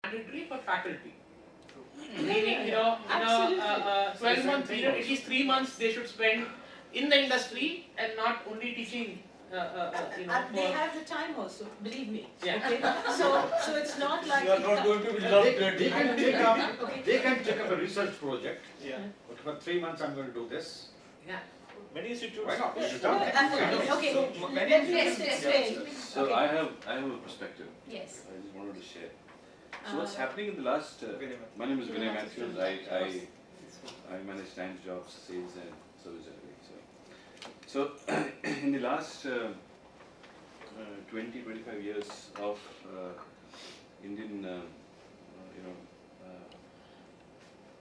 mandatory for faculty. Meaning, in a 12-month period, at least 3 months they should spend in the industry and not only teaching. They have the time also, believe me. Yeah. Okay? So it's not like you are not going to be loved. They can take up a research project. Yeah. But for 3 months I'm going to do this. Yeah. Many institutes. Why not? Okay. Let's explain. So I have a perspective. Yes. I just wanted to share. So what's happening in the last? My name is Viom. I manage TimesJobs sales and service delivery. So in the last 20-25 years of Indian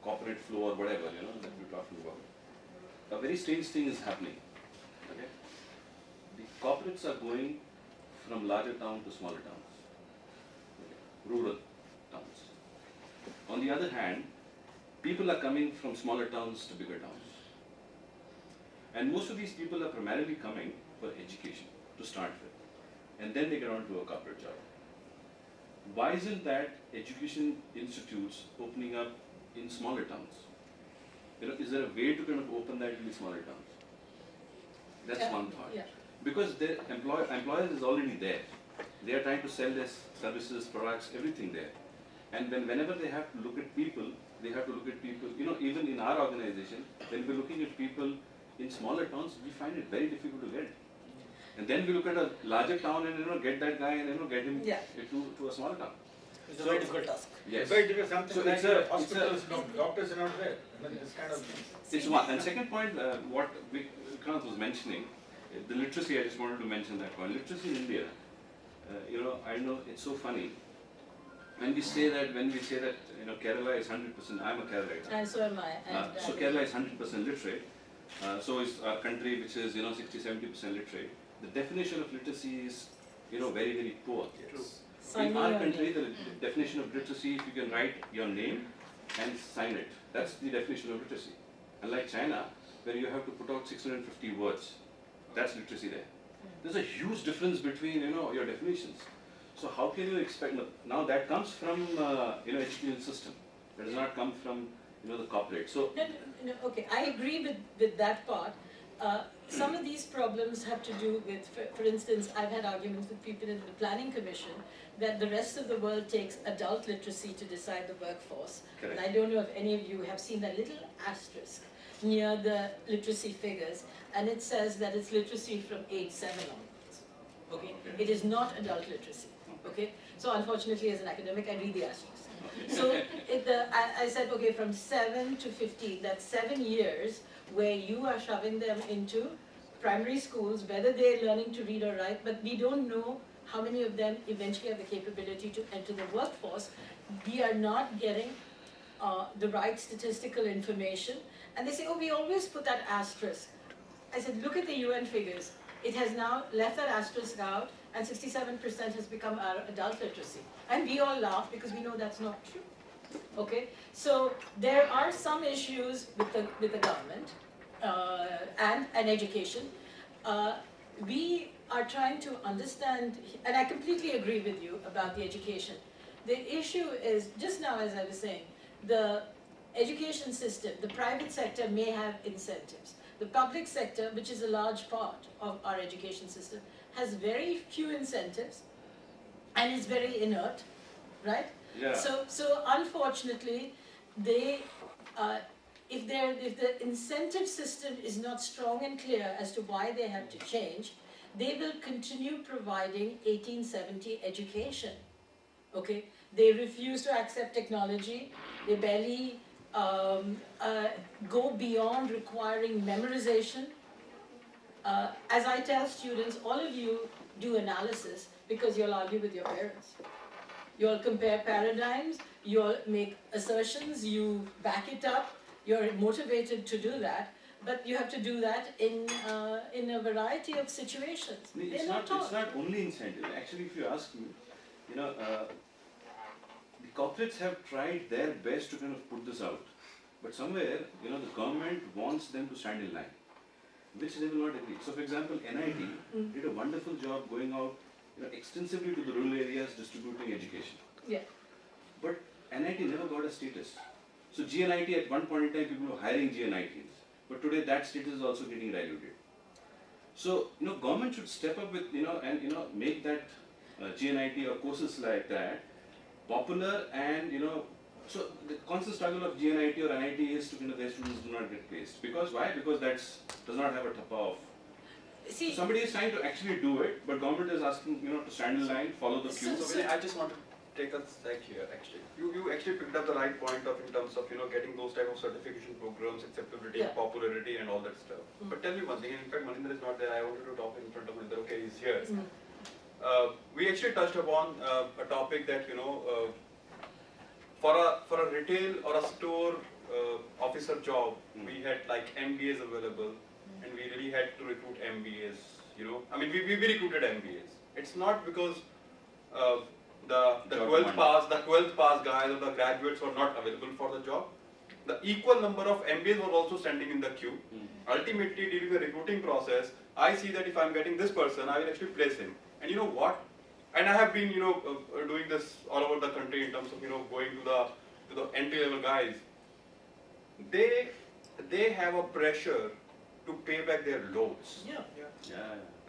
corporate flow or whatever that we're talking about, a very strange thing is happening. Okay, the corporates are going from larger town to smaller towns, rural towns. On the other hand, people are coming from smaller towns to bigger towns. And most of these people are primarily coming for education to start with. And then they get on to a corporate job. Why isn't that education institutes opening up in smaller towns? Is there a way to kind of open that in the smaller towns? That's one thought. Yeah. Because their employers is already there. They are trying to sell their services, products, everything there. And whenever they have to look at people, they have to look at people, even in our organization, when we're looking at people in smaller towns, we find it very difficult to get. And then we look at a larger town and get that guy and get him to a smaller town. It's a very difficult task. Yes. Very difficult. Something So like hospitals, doctors are not there. This kind of. It's one. And second point, what Vikrant was mentioning, the literacy. I just wanted to mention that point. Literacy in India. I know it's so funny. When we say that Kerala is 100%, I'm a Kerala. And so am I. So Kerala is 100% literate. So is a country which is 60-70% literate. The definition of literacy is very, very poor. Yes. In our country, the definition of literacy, if you can write your name and sign it, that's the definition of literacy. Unlike China, where you have to put out 650 words, that's literacy there. There's a huge difference between your definitions. So how can you expect? Now that comes from education system. That does not come from the corporate. So No, okay, I agree with that part. Some of these problems have to do with, for instance, I've had arguments with people in the Planning Commission that the rest of the world takes adult literacy to decide the workforce. Correct. And I don't know if any of you have seen that little asterisk near the literacy figures, and it says that it's literacy from age 7 onwards. Okay? It is not adult literacy. Okay? So unfortunately, as an academic, I read the asterisk. So I said, okay, from 7 to 15, that's 7 years where you are shoving them into primary schools, whether they're learning to read or write, but we don't know how many of them eventually have the capability to enter the workforce. We are not getting the right statistical information. And they say, oh, we always put that asterisk. I said, look at the UN figures. It has now left that asterisk out, and 67% has become our adult literacy. And we all laugh because we know that's not true. Okay, so there are some issues with the government and education. We are trying to understand, and I completely agree with you about the education. The issue is, just now as I was saying, the education system, the private sector may have incentives. The public sector, which is a large part of our education system, has very few incentives and is very inert, right? yeah. So unfortunately, they, if the incentive system is not strong and clear as to why they have to change, they will continue providing 1870 education. Okay, they refuse to accept technology. They barely go beyond requiring memorization. As I tell students, all of you do analysis because you'll argue with your parents. You'll compare paradigms, you'll make assertions, you back it up, you're motivated to do that, but you have to do that in a variety of situations. It's not only incentive. Actually, if you ask me, the corporates have tried their best to kind of put this out, but somewhere, the government wants them to stand in line, which they will not agree. So, for example, NIT did a wonderful job going out extensively to the rural areas distributing education. Yeah. But GNIT never got a status. So GNIT at one point in time people were hiring GNITs, but today that status is also getting diluted. So government should step up with and make that GNIT or courses like that popular, and so the constant struggle of GNIT or NIT is to their students do not get placed. Because why? Because that does not have a tapa of. See, Somebody is trying to actually do it, but government is asking to stand in line, follow the queue. So I just want to take a sec here actually. You actually picked up the right point in terms of getting those type of certification programs, acceptability, Yeah. popularity and all that stuff. But tell me one thing, in fact Maninder is not there, I wanted to talk in front of Maninder, okay, he's here. We actually touched upon a topic that for a retail or a store officer job, we had like MBAs available, and we really had to recruit MBAs. I mean, we recruited MBAs. It's not because the 12th pass guys or the graduates were not available for the job. The equal number of MBAs were also standing in the queue. Ultimately, during the recruiting process, I see that if I'm getting this person, I will actually place him. And you know what? And I have been, doing this all over the country in terms of, going to the entry-level guys. They have a pressure to pay back their loans. Yeah.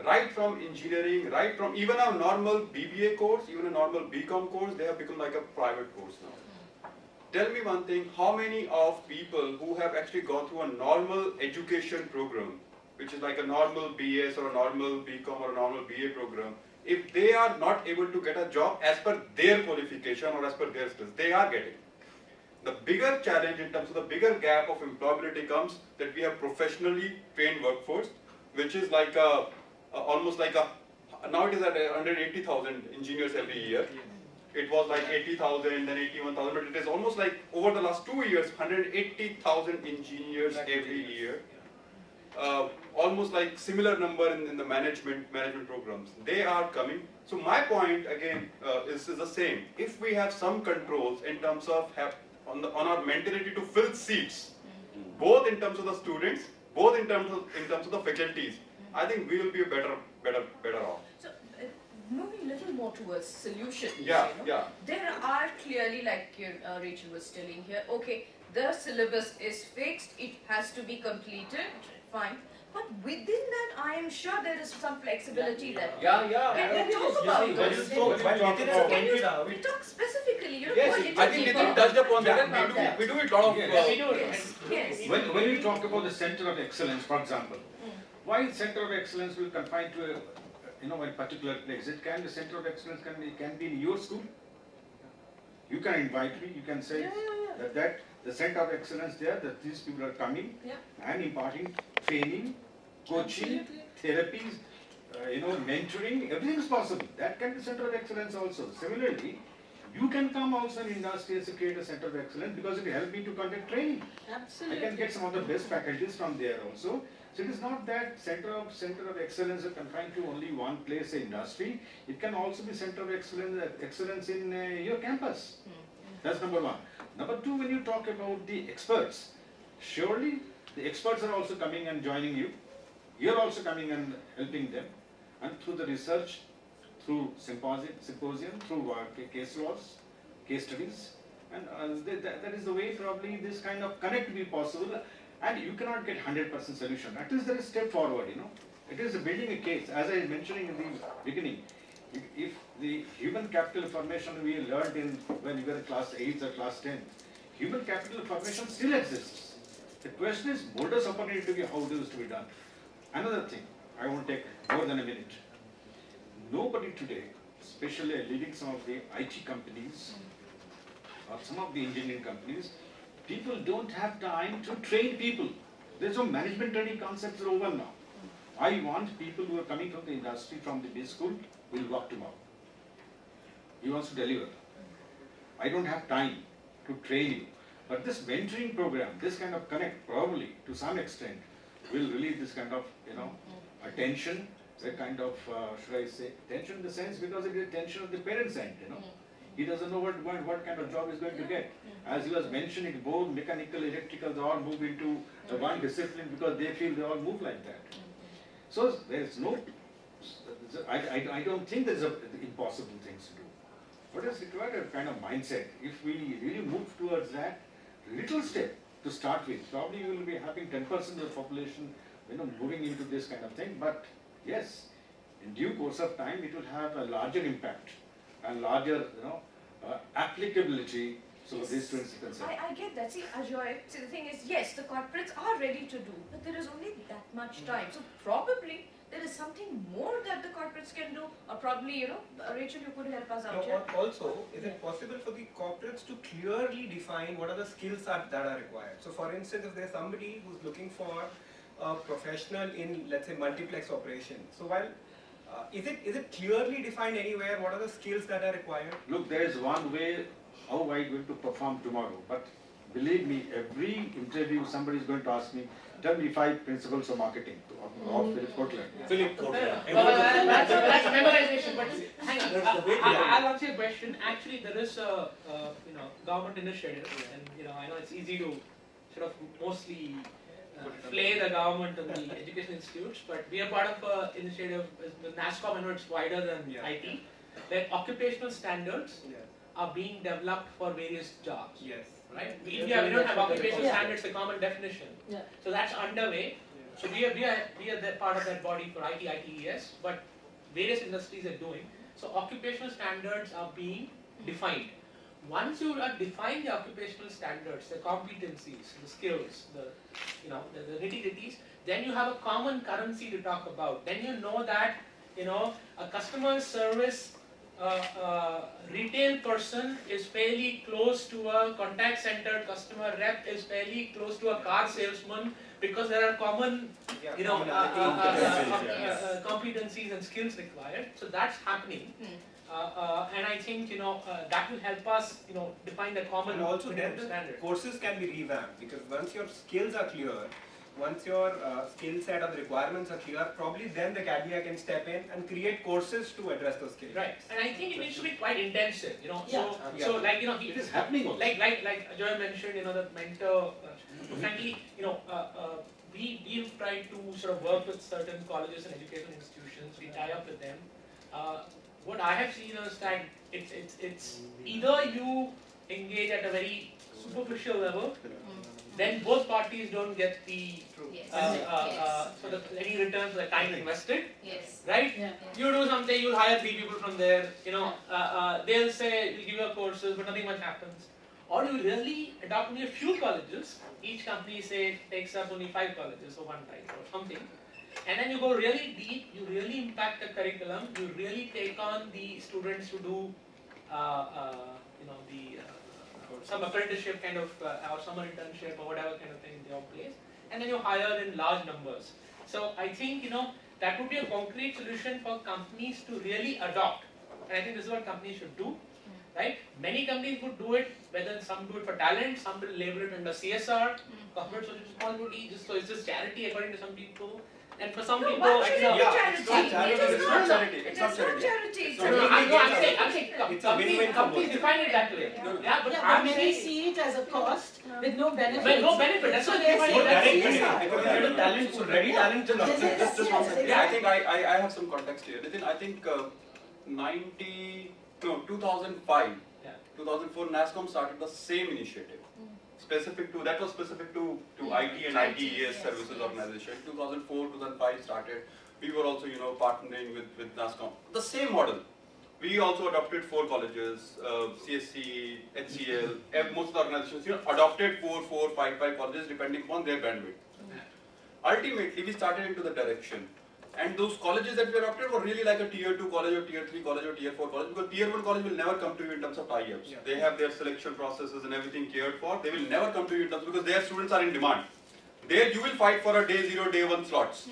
Right from engineering, right from even a normal BBA course, even a normal BCom course, they have become like a private course now. Tell me one thing, how many of people who have actually gone through a normal education program, which is like a normal BS or a normal BCom or a normal BA program, if they are not able to get a job as per their qualification or as per their skills, they are getting. The bigger challenge in terms of the bigger gap of employability comes that we have professionally trained workforce, which is like almost like now it is at 180,000 engineers every year. It was like 80,000, then 81,000, but it is almost like over the last 2 years, 180,000 engineers every year. Almost like similar number in the management programs. They are coming. So my point again is the same. If we have some controls in terms of on our mentality to fill seats, both in terms of the students, both in terms of the faculties, I think we will be better off. So, moving a little more towards solutions, Yeah. there are clearly, like Rachel was telling here, okay, the syllabus is fixed, it has to be completed, fine. But within that, I am sure there is some flexibility there. Yeah. Can we talk about those? Can you talk specifically? Yes, I think Nitin touched upon that. We do it a lot of. Yes. When you talk about the center of excellence, for example, why center of excellence will confine to a particular place? The center of excellence can be in your school. You can invite me. You can say that the center of excellence there, that these people are coming and imparting training, coaching, therapies, mentoring. Everything is possible. That can be center of excellence also. Similarly, you can come also in industry as to create a center of excellence because it will help me to conduct training. Absolutely. I can get some of the best faculties from there also. So it is not that center of excellence is confined to only one place, industry. It can also be center of excellence in your campus. That's number one. Number two, when you talk about the experts, surely the experts are also coming and joining you. You're also coming and helping them. And through the research, through symposium, through case laws, case studies, and that is the way probably this kind of connect will be possible. And you cannot get 100% solution. At least there is step forward, It is building a case. As I was mentioning in the beginning, if the human capital formation we learned when we were in class 8 or class 10, human capital formation still exists. The question is, modus operandi to be how it is to be done. Another thing, I won't take more than a minute. Nobody today, especially leading some of the IT companies or some of the engineering companies, people don't have time to train people. There's no management training concepts are over now. I want people who are coming from the industry, from the base school, will work tomorrow. He wants to deliver. I don't have time to train you. But this mentoring program, this kind of connect, probably to some extent, will relieve this kind of, attention, a kind of, should I say, tension in the sense because it is tension of the parent's end, He doesn't know what kind of job he's going to get. As he was mentioning, both mechanical, electrical, they all move into the one discipline because they feel they all move like that. So there's no, I don't think there's impossible things to do. What is required a kind of mindset. If we really move towards that little step to start with, probably we will be having 10% of the population, moving into this kind of thing. But yes, in due course of time, it will have a larger impact and larger, applicability. So Yes. these students are concerned. I get that. See, Ajoy, see, the thing is, yes, the corporates are ready to do, but there is only that much time. So probably there is something more that the corporates can do, or probably, Rachel, you could help us out here. Also, is it possible for the corporates to clearly define what are the skills that are required? So for instance, if there's somebody who's looking for a professional in, let's say, multiplex operation, so while is it clearly defined anywhere what are the skills that are required? Look, there is one way how am I going to perform tomorrow, but believe me, every interview somebody is going to ask me, tell me 5 principles of marketing of Philip Kotler. Philip Kotler. That's memorization, but hang on. That's the way to I'll answer your question. Actually, there is a government initiative, and I know it's easy to sort of mostly play the government and the education institutes, but we are part of an initiative. The NASCOM, I know it's wider than IT, where occupational standards are being developed for various jobs. Yes. Right? In India, we don't have occupational Yeah. standards, a common definition. Yeah. So that's underway. So we are that part of that body for IT, ITES, but various industries are doing. So occupational standards are being defined. Once you define the occupational standards, the competencies, the skills, the nitty-gritties, then you have a common currency to talk about. Then you know that a customer service retail person is fairly close to a contact center customer rep, is fairly close to a car salesman, because there are common competencies and skills required. So that's happening. And I think that will help us define the common And also then the standard. courses can be revamped, because once your skills are clear, once your skill set or the requirements are clear, probably then the academia can step in and create courses to address those skills. Right, and I think it needs to be quite intensive, Yeah. So like It is happening also. like Ajoy mentioned, the mentor. Frankly, we've tried to sort of work with certain colleges and educational institutions. We tie up with them. What I have seen is that it's either you engage at a very superficial level, then both parties don't get the Yes. so any return for the time invested, Yes. right? Yeah. You do something, you'll hire 3 people from there. They'll say we'll give you courses, but nothing much happens. Or you really adopt only a few colleges. Each company takes up only 5 colleges or 1 type or something. And then you go really deep, you really impact the curriculum, you really take on the students who do, some apprenticeship kind of, or summer internship or whatever kind of thing in your place, and then you hire in large numbers. So I think, that would be a concrete solution for companies to really adopt. And I think this is what companies should do, right? Many companies would do it, whether some do it for talent, some will label it under CSR, corporate social responsibility, so it's just charity according to some people. And for some people, Why should it be Yeah, charity? it's not charity. It is It's not charity. It It's is not not charity. charity. It's It's not a charity. I'm saying It's a win-win for companies both. define it that way. No, no. Yeah, but Yeah, I'm but many saying, see it as a cost with no benefit. well, no benefit, that's So what they're they saying define that's it. CSR. Because there is talent, so ready talent to Yes, yes, Just yes, one second. exactly. Yeah, I think I have some context here. Nitin, I think 2005, Yeah. 2004, NASCOM started the same initiative. That was specific to IT and ITES Yes, services yes. organization. 2004, 2005 started. We were also, partnering with NASCOM. The same model. We also adopted 4 colleges, CSC, HCL, most of the organizations, adopted 4, 5 colleges depending upon their bandwidth. Ultimately, we started into the direction. And those colleges that we adopted were really like a tier 2 college or tier 3 college or tier 4 college, because tier 1 college will never come to you in terms of tie-ups. Yeah. They have their selection processes and everything cared for. They will never come to you in terms, because their students are in demand. There you will fight for a day 0, day 1 slots.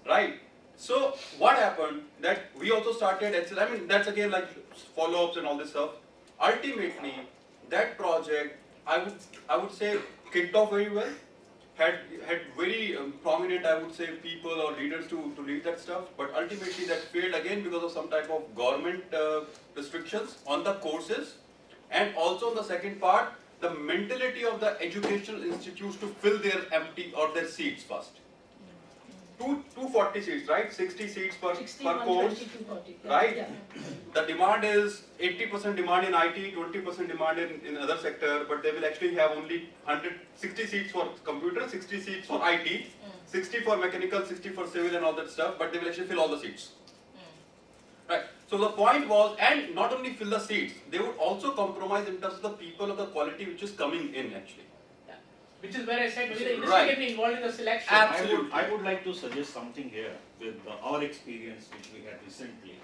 Right? So what happened that we also started, I mean that's again like follow-ups and all this stuff. Ultimately, that project, I would say kicked off very well. Had very prominent, I would say, people or leaders to lead that stuff, but ultimately that failed again because of some type of government restrictions on the courses, and also on the second part, the mentality of the educational institutes to fill their empty or their seats first. 240 seats, right? 60 seats per 61, course, 20 to 40. right? Yeah. The demand is 80% demand in IT, 20% demand in other sector, but they will actually have only 160 seats for computer, 60 seats for IT, 60 for mechanical, 60 for civil and all that stuff, but they will actually fill all the seats. Right. So the point was, and not only fill the seats, they would also compromise in terms of the people of the quality which is coming in actually. Which is where I said, maybe the industry Right. can be involved in the selection. Absolutely. I would like to suggest something here with our experience which we had recently.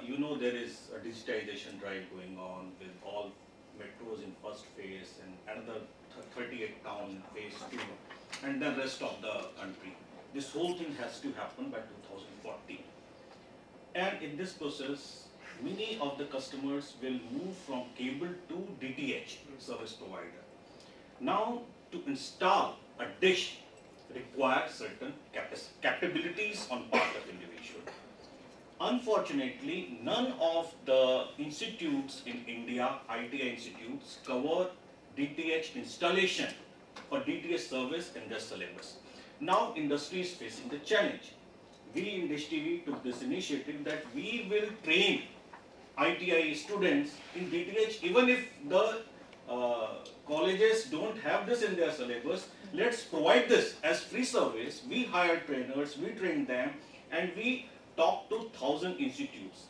You know, there is a digitization drive going on with all metros in first phase and another 38 town in phase 2 and then rest of the country. This whole thing has to happen by 2040. And in this process, many of the customers will move from cable to DTH service provider. Now, to install a dish requires certain capabilities on part of individual. Unfortunately, none of the institutes in India, ITI institutes, cover DTH installation or DTH service in their syllabus. Now, industry is facing the challenge. We in Dish TV took this initiative that we will train ITI students in DTH even if the colleges don't have this in their syllabus. Let's provide this as free service. We hire trainers, we train them, and we talk to 1,000 institutes.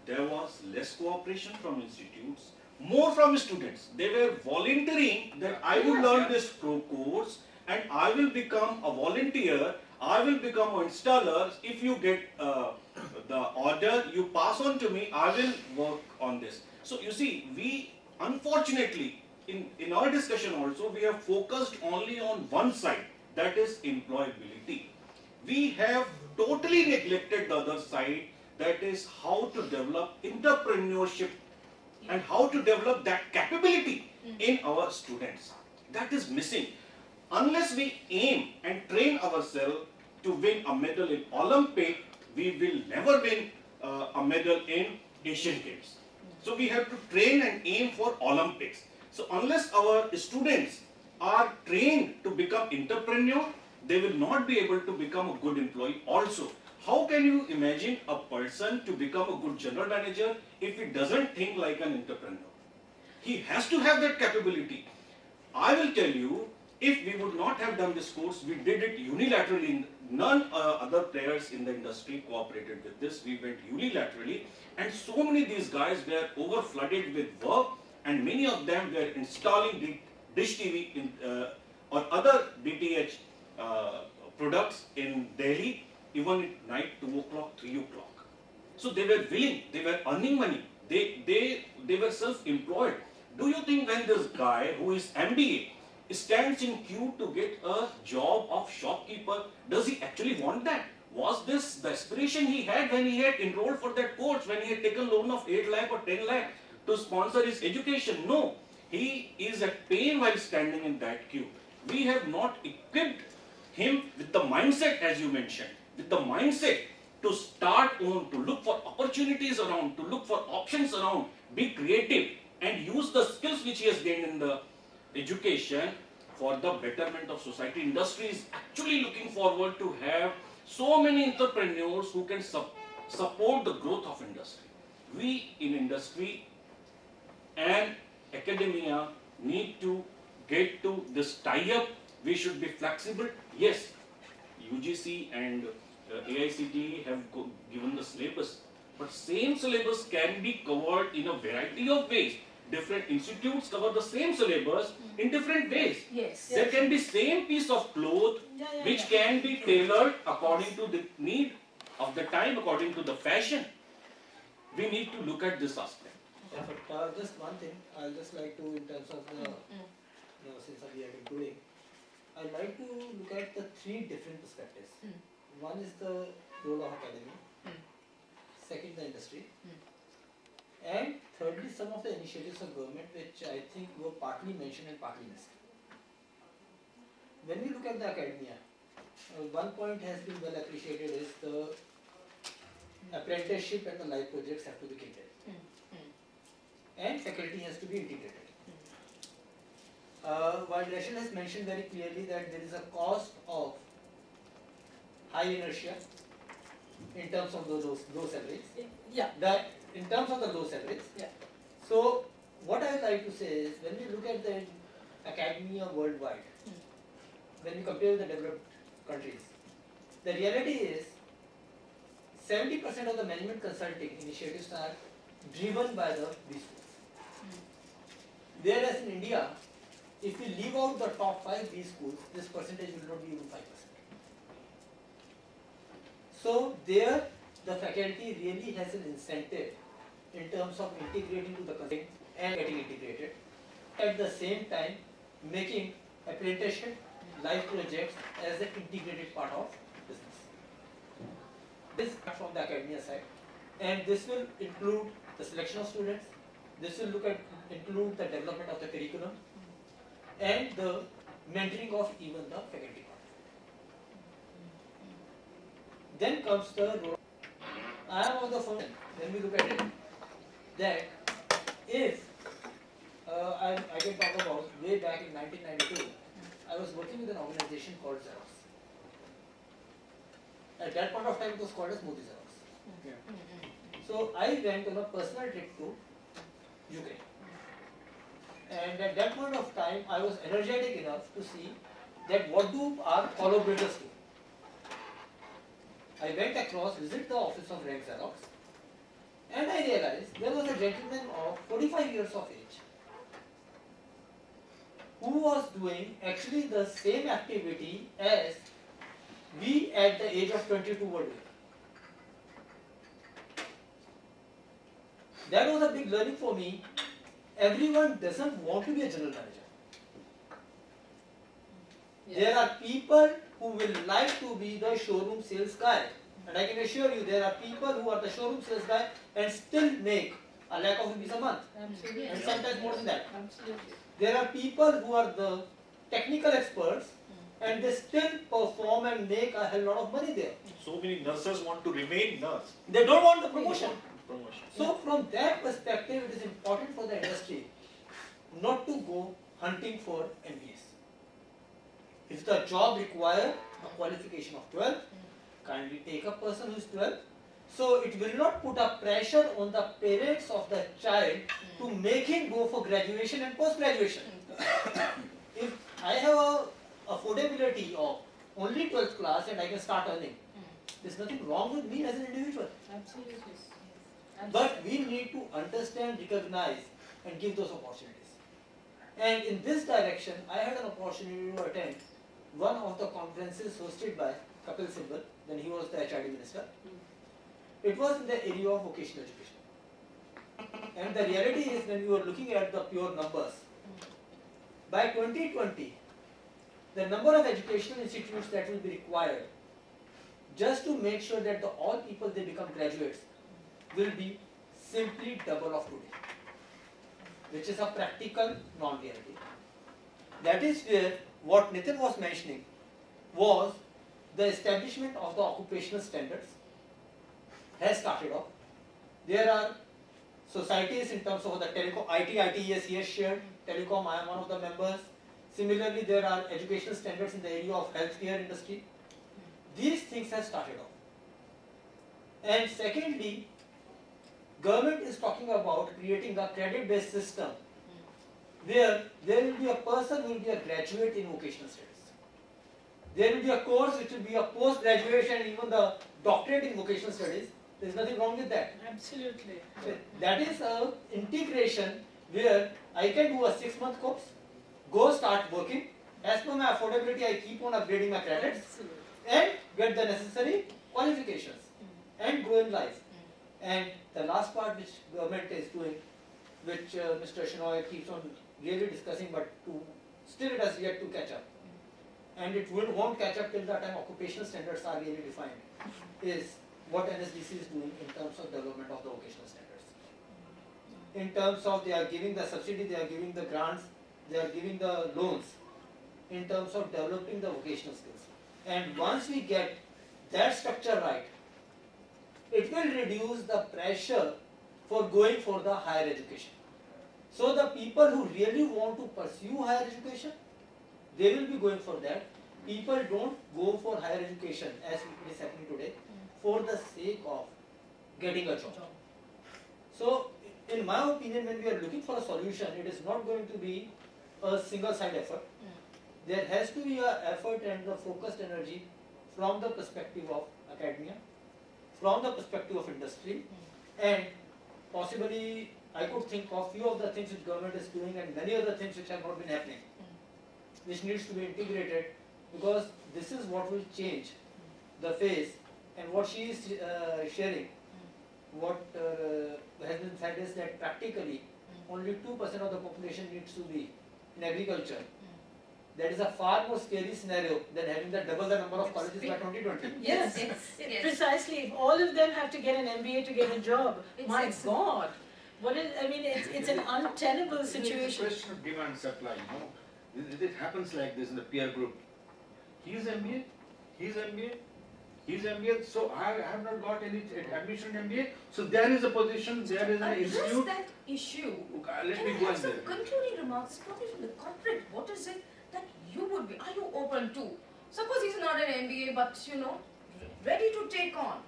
There was less cooperation from institutes, more from students. They were volunteering that I will learn this course and I will become a volunteer, I will become an installer. If you get the order, you pass on to me, I will work on this. So you see, we unfortunately, in our discussion also, we have focused only on one side, that is employability. We have totally neglected the other side, that is how to develop entrepreneurship and how to develop that capability in our students. That is missing. Unless we aim and train ourselves to win a medal in Olympic, we will never win a medal in Asian Games. So we have to train and aim for Olympics. So unless our students are trained to become entrepreneur, they will not be able to become a good employee also. How can you imagine a person to become a good general manager if he doesn't think like an entrepreneur? He has to have that capability. I will tell you, if we would not have done this course, we did it unilaterally. None other players in the industry cooperated with this. We went unilaterally, and so many of these guys were over flooded with work, and many of them were installing the Dish TV in, or other DTH products in Delhi, even at night, 2 o'clock, 3 o'clock. So they were willing, they were earning money, they were self-employed. Do you think when this guy who is MBA stands in queue to get a job of shopkeeper, does he actually want that? Was this the aspiration he had when he had enrolled for that course, when he had taken loan of 8 lakh or 10 lakh to sponsor his education? No, he is at pain while standing in that queue. We have not equipped him with the mindset, as you mentioned, with the mindset to start on, to look for opportunities around, to look for options around, be creative and use the skills which he has gained in the education for the betterment of society. Industry is actually looking forward to have so many entrepreneurs who can support the growth of industry. We in industry and academia need to get to this tie-up. We should be flexible. Yes, UGC and AICTE have given the syllabus, but same syllabus can be covered in a variety of ways. Different institutes cover the same syllabus in different ways. Yes. Yeah. There can be same piece of cloth which can be tailored according to the need of the time, according to the fashion. We need to look at this aspect. Yeah, but just one thing, I'll just like to, in terms of the, since we have been doing, I'd like to look at the 3 different perspectives. One is the role of academy, second the industry, and thirdly some of the initiatives of government which I think were partly mentioned and partly missed. When we look at the academia, one point has been well appreciated is the apprenticeship and the life projects have to be catered. And faculty has to be integrated. While Rachel has mentioned very clearly that there is a cost of high inertia in terms of those low salaries. Yeah. In terms of the low salaries. Yeah. So what I would like to say is, when we look at the academia worldwide, when we compare with the developed countries, the reality is 70% of the management consulting initiatives are driven by the B schools. Whereas in India, if we leave out the top 5 B schools, this percentage will not be even 5%. So there, the faculty really has an incentive in terms of integrating to the consulting and getting integrated. At the same time, making apprenticeship, life projects as an integrated part of business. This from the academia side, and this will include the selection of students. This will include the development of the curriculum and the mentoring of even the faculty part. Then comes the role. I am of the firm, when we look at it, that if I can talk about way back in 1992, I was working with an organization called Xerox. At that point of time, it was called as Modi Xerox. Yeah. So I went on a personal trip to UK. And at that point of time, I was energetic enough to see that what do our collaborators do. I went across, visit the office of Rank Xerox, and I realized there was a gentleman of 45 years of age who was doing actually the same activity as we at the age of 22 were doing. That was a big learning for me. Everyone doesn't want to be a general manager. Yeah. There are people who will like to be the showroom sales guy. And I can assure you, there are people who are the showroom sales guy and still make a lakh of rupees a month. Absolutely. And sometimes more than that. Absolutely. There are people who are the technical experts and they still perform and make a hell lot of money there. So many nurses want to remain nurse. They don't want the promotion. Promotion. So from that perspective, it is important for the industry not to go hunting for MBAs. If the job requires a qualification of 12, kindly take a person who is 12. So it will not put a pressure on the parents of the child to make him go for graduation and post-graduation. If I have a affordability of only 12th class and I can start earning, there's nothing wrong with me as an individual. Absolutely. But we need to understand, recognize and give those opportunities. And in this direction, I had an opportunity to attend one of the conferences hosted by Kapil Sibal when he was the HRD minister. It was in the area of vocational education. And the reality is, when we were looking at the pure numbers, by 2020, the number of educational institutes that will be required just to make sure that all people they become graduates will be simply double of today, which is a practical non-reality. That is where what Nitin was mentioning was the establishment of the occupational standards has started off. There are societies in terms of the telecom, ITES he has shared, telecom, I am one of the members. Similarly, there are educational standards in the area of healthcare industry. These things have started off. And secondly, government is talking about creating a credit-based system where there will be a person who will be a graduate in vocational studies. There will be a course which will be a post-graduation and even the doctorate in vocational studies. There is nothing wrong with that. Absolutely. So that is an integration where I can do a 6-month course, go start working. As per my affordability, I keep on upgrading my credits Absolutely. and get the necessary qualifications and go in life. And the last part which government is doing, which Mr. Shinoy keeps on really discussing, but still it has yet to catch up. And it won't catch up till the time occupational standards are really defined, is what NSDC is doing in terms of development of the vocational standards. In terms of they are giving the subsidy, they are giving the grants, they are giving the loans, in terms of developing the vocational skills. And once we get that structure right, it will reduce the pressure for going for the higher education. So the people who really want to pursue higher education, they will be going for that. people don't go for higher education as it is happening today for the sake of getting a job. So, in my opinion, when we are looking for a solution, it is not going to be a single side effort. There has to be an effort and the focused energy from the perspective of academia, from the perspective of industry, and possibly I could think of few of the things which government is doing and many other things which have not been happening, which needs to be integrated, because this is what will change the face. And what she is sharing, what has been said is that practically only 2% of the population needs to be in agriculture. That is a far more scary scenario than having the double the number of colleges by 2020. Yes, precisely. If all of them have to get an MBA to get a job, my God, what is? I mean, it's an untenable situation. It's a question of demand and supply. It happens like this in the peer group. He's MBA, he's MBA. He's MBA, so I have not got any admission in MBA. So there is a position, there is an institute. That issue. Let me Can I go have on some there. concluding remarks, probably from the corporate? What is it that you would be? Are you open to? Suppose he's not an MBA, but ready to take on.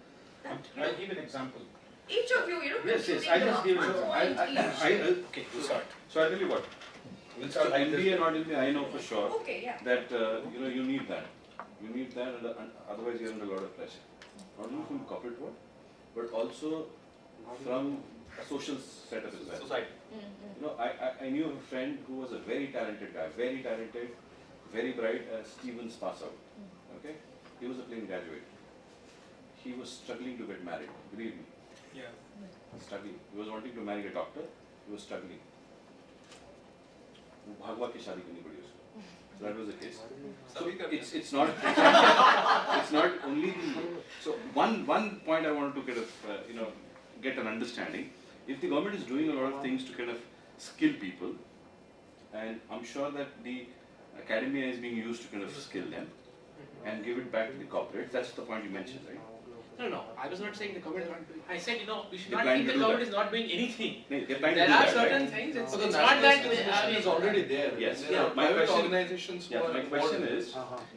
I'll give an example. Each of you, Yes, I just give an example. Okay, start. So I'll tell you what. We'll start MBA, not MBA. I know for sure Okay, yeah. that you need that. You need that, and otherwise you're under a lot of pressure. Not only from corporate world, but also from a social setup as well. Society. I knew a friend who was a very talented guy, very talented, very bright, Stevens pass out. Okay, he was a plain graduate. He was struggling to get married. Believe me. Yeah. Struggling. He was wanting to marry a doctor. He was struggling. Bhagwa ki shaadi karni padi usko. So that was the case. So it's not it's not only the, so one point I wanted to kind of get an understanding. If the government is doing a lot of things to kind of skill people, and I'm sure that the academia is being used to kind of skill them and give it back to the corporates. That's the point you mentioned, right? No. I was not saying the government is not doing. I said, we should They're not planning think to the do government that. is not doing anything. There are certain things. It's not that. Is already there. Yes. There are My private question- organizations. Yeah, who my are question more-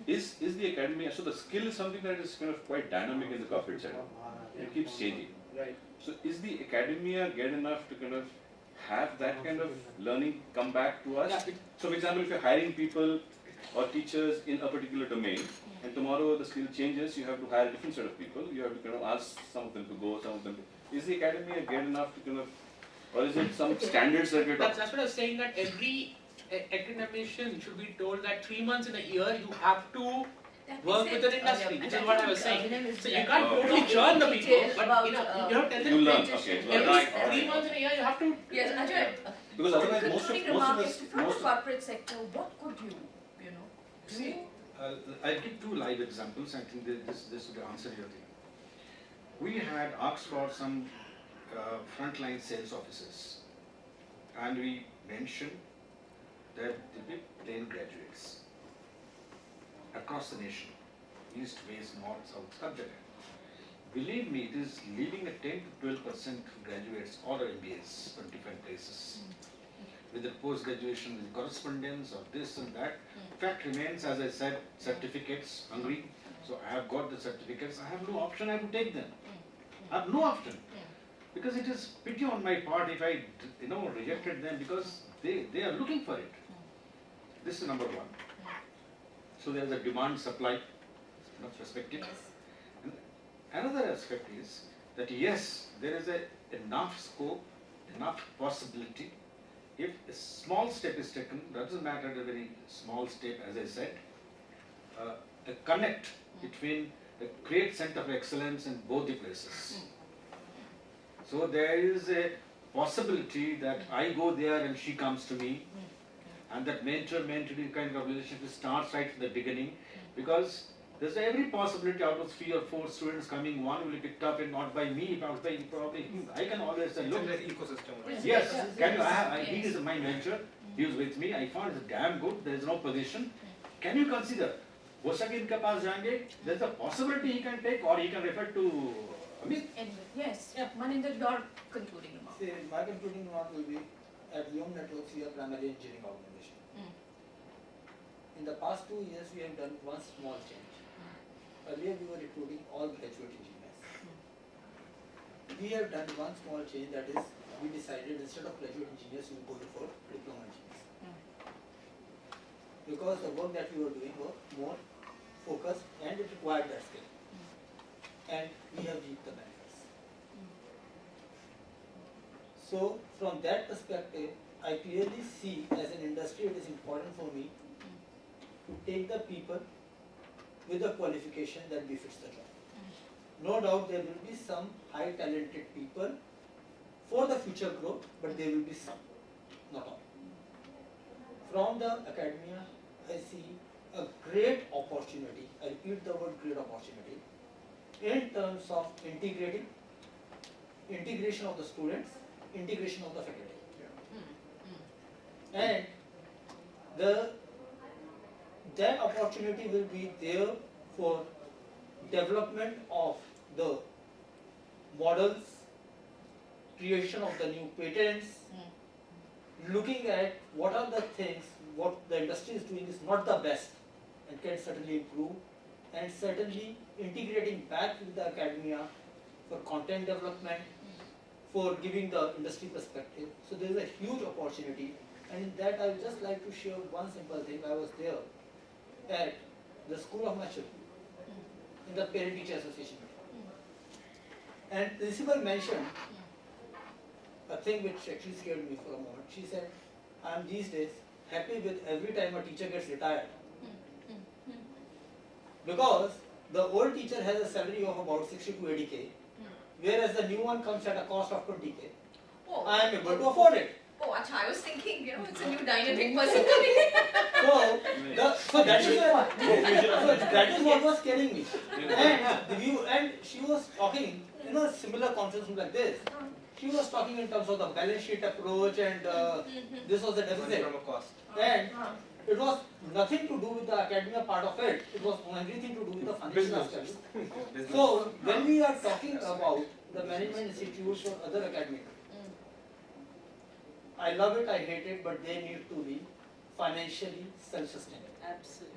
is the academia, so the skill is something that is kind of quite dynamic in the corporate setup. It keeps changing. Right. So is the academia get enough to kind of have that kind of learning come back to us? Yeah. So for example, if you're hiring people or teachers in a particular domain, and tomorrow the skill changes, you have to hire a different set of people, you have to kind of ask some of them to go, some of them to, is the academia get enough to kind of, or is it some standards that we're talking? That's what I was saying, that every academician should be told that 3 months in a year you have to work with an industry, which is what I was saying. So you can't totally churn the people, but you have to tell them You learn, okay. every 3 months in a year you have to. Yes, Ajoy. Because otherwise most Concluding of remark us, is from the corporate sector, what could you See, I'll give two live examples. I think this would answer your thing. We had asked for some frontline sales officers, and we mentioned that they'll be plain graduates across the nation, east, west, north, south, subject. Believe me, it is leaving a 10 to 12% graduates or MBAs, 25 places. Whether post-graduation with correspondence or this and that. Fact remains, as I said, certificates, hungry. So I have got the certificates, I have no option, I have to take them. I have no option. Because it is pity on my part if I rejected them, because they are looking for it. This is number one. So there is a demand supply perspective. And another aspect is that yes, there is enough scope, enough possibility. If a small step is taken, doesn't matter a very small step, as I said, a connect between a great center of excellence in both the places. So there is a possibility that I go there and she comes to me, and that mentor-mentee kind of relationship starts right from the beginning, because there's every possibility out of 3 or 4 students coming, one will be picked up and not by me, but by probably him. I can always say, look, ecosystem. yes, can you, he is my mentor, he was with me, I found it damn good, there is no position. Can you consider? हो सके इनके पास जाएंगे, there's a possibility he can take, or he can refer to Amit. Yes, Maninder, your concluding remark. See, my concluding remark will be, at Viom Networks we are primarily engineering organization. in the past 2 years we have done one small change. Earlier we were recruiting all graduate engineers. We have done one small change, that is, we decided instead of graduate engineers we will go for diploma engineers. Because the work that we were doing was more focused and it required that skill. And we have reaped the benefits. So from that perspective, I clearly see as an industry it is important for me to take the people with the qualification that befits the job. No doubt there will be some high talented people for the future growth, but there will be some, not all. From the academia, I see a great opportunity, I repeat the word great opportunity, in terms of integration of the students, integration of the faculty. And that opportunity will be there for development of the models, creation of the new patents, looking at what are the things, what the industry is doing is not the best and can certainly improve, and certainly integrating back with the academia for content development, for giving the industry perspective. So there is a huge opportunity, and in that I would just like to share one simple thing. I was there at the school of my children in the parent teacher association meeting, and principal mentioned a thing which actually scared me for a moment. She said, I am these days happy with every time a teacher gets retired, because the old teacher has a salary of about 60 to 80k, whereas the new one comes at a cost of 20k. Oh. I am able to afford it. Oh, I was thinking, it's a new dynamic person coming in. So that is what was scaring me. And she was talking, similar conference like this. She was talking in terms of the balance sheet approach, and this was the deficit. From a cost. And it was nothing to do with the academia part of it. It was everything to do with the financial aspects. So when we are talking about the management institutes or other academic, I love it, I hate it, but they need to be financially self-sustaining. Absolutely.